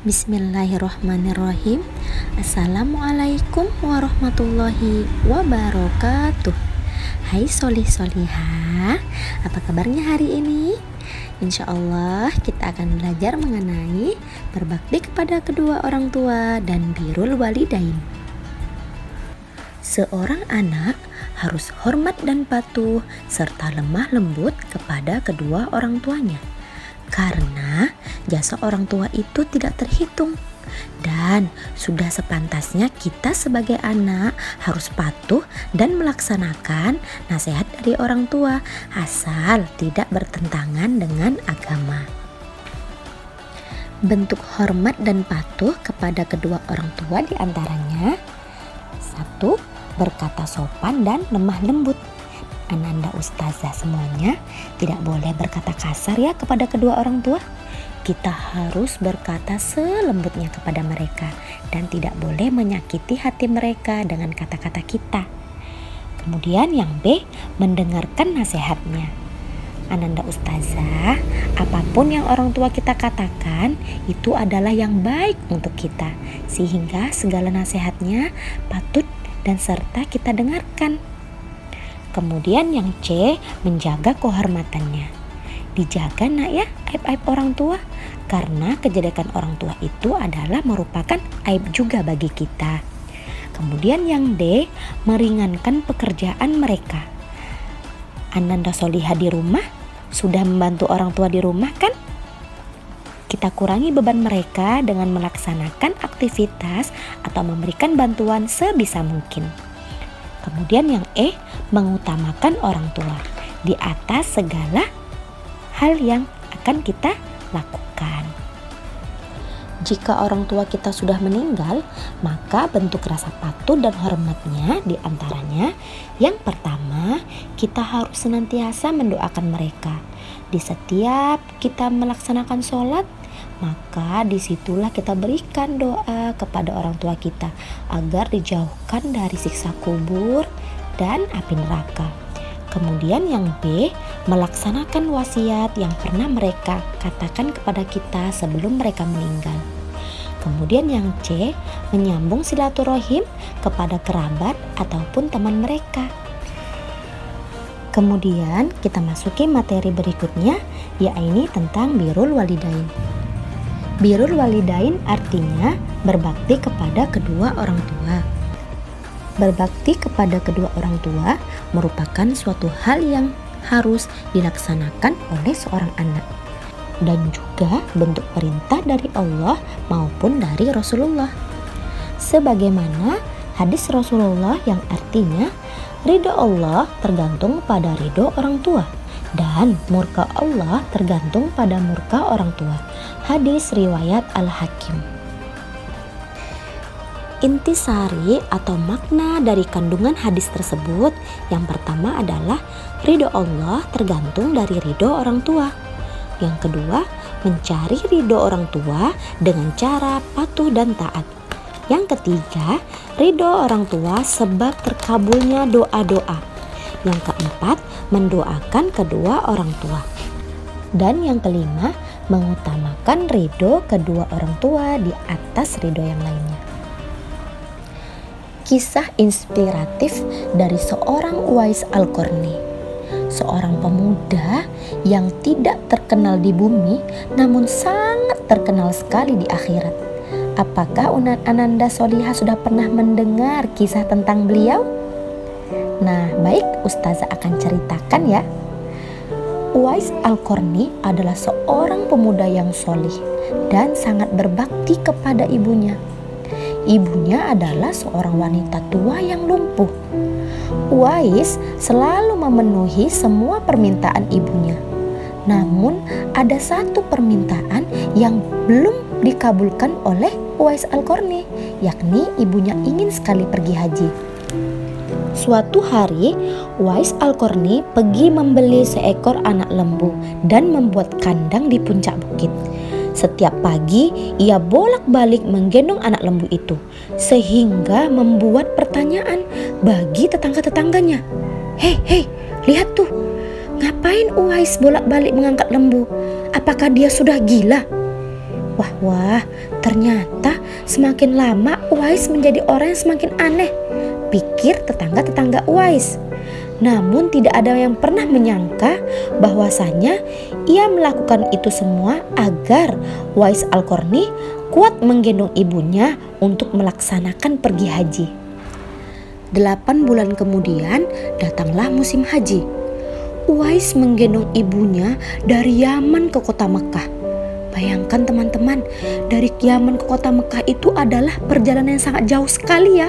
Bismillahirrahmanirrahim. Assalamualaikum warahmatullahi wabarakatuh. Hai solih-solihah, apa kabarnya hari ini? Insya Allah kita akan belajar mengenai berbakti kepada kedua orang tua dan birrul walidain. Seorang anak harus hormat dan patuh serta lemah lembut kepada kedua orang tuanya, karena jasa orang tua itu tidak terhitung. Dan sudah sepantasnya kita sebagai anak harus patuh dan melaksanakan nasihat dari orang tua, asal tidak bertentangan dengan agama. Bentuk hormat dan patuh kepada kedua orang tua diantaranya: 1. Berkata sopan dan lemah lembut. Ananda Ustazah semuanya tidak boleh berkata kasar ya kepada kedua orang tua. Kita harus berkata selembutnya kepada mereka dan tidak boleh menyakiti hati mereka dengan kata-kata kita. Kemudian yang B, mendengarkan nasihatnya. Ananda Ustazah, apapun yang orang tua kita katakan itu adalah yang baik untuk kita, sehingga segala nasihatnya patut dan serta kita dengarkan. Kemudian yang C, menjaga kehormatannya. Dijaga nak ya aib-aib orang tua, karena kejelekan orang tua itu adalah merupakan aib juga bagi kita. Kemudian yang D, meringankan pekerjaan mereka. Ananda solihah di rumah sudah membantu orang tua di rumah kan? Kita kurangi beban mereka dengan melaksanakan aktivitas atau memberikan bantuan sebisa mungkin. Kemudian yang E, mengutamakan orang tua di atas segala hal yang akan kita lakukan. Jika orang tua kita sudah meninggal, maka bentuk rasa patuh dan hormatnya diantaranya: yang pertama, kita harus senantiasa mendoakan mereka. Di setiap kita melaksanakan sholat, maka disitulah kita berikan doa kepada orang tua kita agar dijauhkan dari siksa kubur dan api neraka. Kemudian yang B, melaksanakan wasiat yang pernah mereka katakan kepada kita sebelum mereka meninggal. Kemudian yang C, menyambung silaturahim kepada kerabat ataupun teman mereka. Kemudian kita masuki materi berikutnya, yaitu tentang birrul walidain. Birrul walidain artinya berbakti kepada kedua orang tua. Berbakti kepada kedua orang tua merupakan suatu hal yang harus dilaksanakan oleh seorang anak, dan juga bentuk perintah dari Allah maupun dari Rasulullah. Sebagaimana hadis Rasulullah yang artinya, ridho Allah tergantung pada ridho orang tua dan murka Allah tergantung pada murka orang tua. Hadis riwayat Al-Hakim. Intisari atau makna dari kandungan hadis tersebut, yang pertama adalah ridho Allah tergantung dari ridho orang tua. Yang kedua, mencari ridho orang tua dengan cara patuh dan taat. Yang ketiga, ridho orang tua sebab terkabulnya doa-doa. Yang keempat, mendoakan kedua orang tua. Dan yang kelima, mengutamakan ridho kedua orang tua di atas ridho yang lainnya. Kisah inspiratif dari seorang Uwais Al-Qarni, seorang pemuda yang tidak terkenal di bumi namun sangat terkenal sekali di akhirat. Apakah Ananda solihah sudah pernah mendengar kisah tentang beliau? Nah, baik, Ustazah akan ceritakan ya. Uwais Al-Qarni adalah seorang pemuda yang solih dan sangat berbakti kepada ibunya. Ibunya adalah seorang wanita tua yang lumpuh. Uwais selalu memenuhi semua permintaan ibunya. Namun ada satu permintaan yang belum dikabulkan oleh Uwais Al-Qarni, yakni ibunya ingin sekali pergi haji. Suatu hari Uwais Al-Qarni pergi membeli seekor anak lembu dan membuat kandang di puncak bukit. Setiap pagi ia bolak-balik menggendong anak lembu itu, sehingga membuat pertanyaan bagi tetangga-tetangganya. Hei, lihat tuh, ngapain Uwais bolak-balik mengangkat lembu? Apakah dia sudah gila? Wah, ternyata semakin lama Uwais menjadi orang yang semakin aneh, pikir tetangga-tetangga Uwais. Namun tidak ada yang pernah menyangka bahwasanya ia melakukan itu semua agar Uwais Al-Qarni kuat menggendong ibunya untuk melaksanakan pergi haji. 8 bulan kemudian datanglah musim haji. Uwais menggendong ibunya dari Yaman ke kota Mekah. Bayangkan teman-teman, dari Yaman ke kota Mekah itu adalah perjalanan yang sangat jauh sekali ya.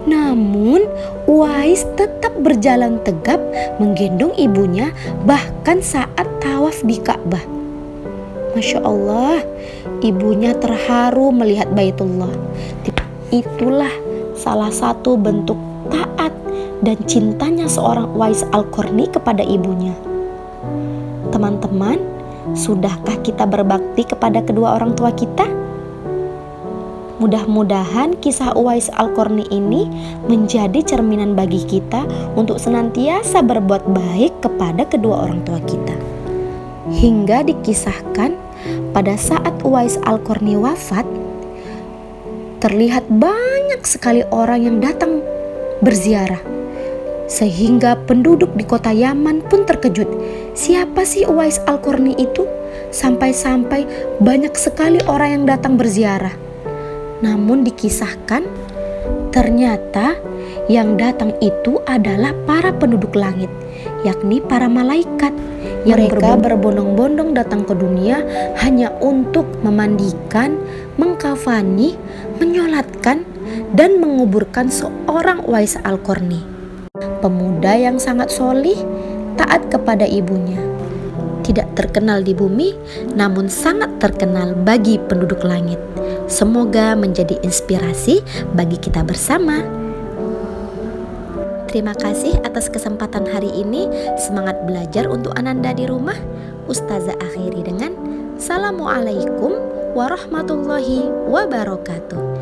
Namun Uwais tetap berjalan tegap menggendong ibunya bahkan saat tawaf di Ka'bah. Masya Allah, ibunya terharu melihat Baitullah. Itulah salah satu bentuk taat dan cintanya seorang Uwais Al-Qarni kepada ibunya. Teman-teman, sudahkah kita berbakti kepada kedua orang tua kita? Mudah-mudahan kisah Uwais Al-Qarni ini menjadi cerminan bagi kita untuk senantiasa berbuat baik kepada kedua orang tua kita. Hingga dikisahkan pada saat Uwais Al-Qarni wafat, terlihat banyak sekali orang yang datang berziarah. Sehingga penduduk di kota Yaman pun terkejut. Siapa sih Uwais Al-Qarni itu? Sampai-sampai banyak sekali orang yang datang berziarah. Namun dikisahkan ternyata yang datang itu adalah para penduduk langit, yakni para malaikat. Yang mereka berbondong-bondong datang ke dunia hanya untuk memandikan, mengkafani, menyolatkan, dan menguburkan seorang Uwais Al-Qarni, pemuda yang sangat solih, taat kepada ibunya. Tidak terkenal di bumi, namun sangat terkenal bagi penduduk langit. Semoga menjadi inspirasi bagi kita bersama. Terima kasih atas kesempatan hari ini. Semangat belajar untuk Ananda di rumah. Ustazah akhiri dengan Assalamualaikum warahmatullahi wabarakatuh.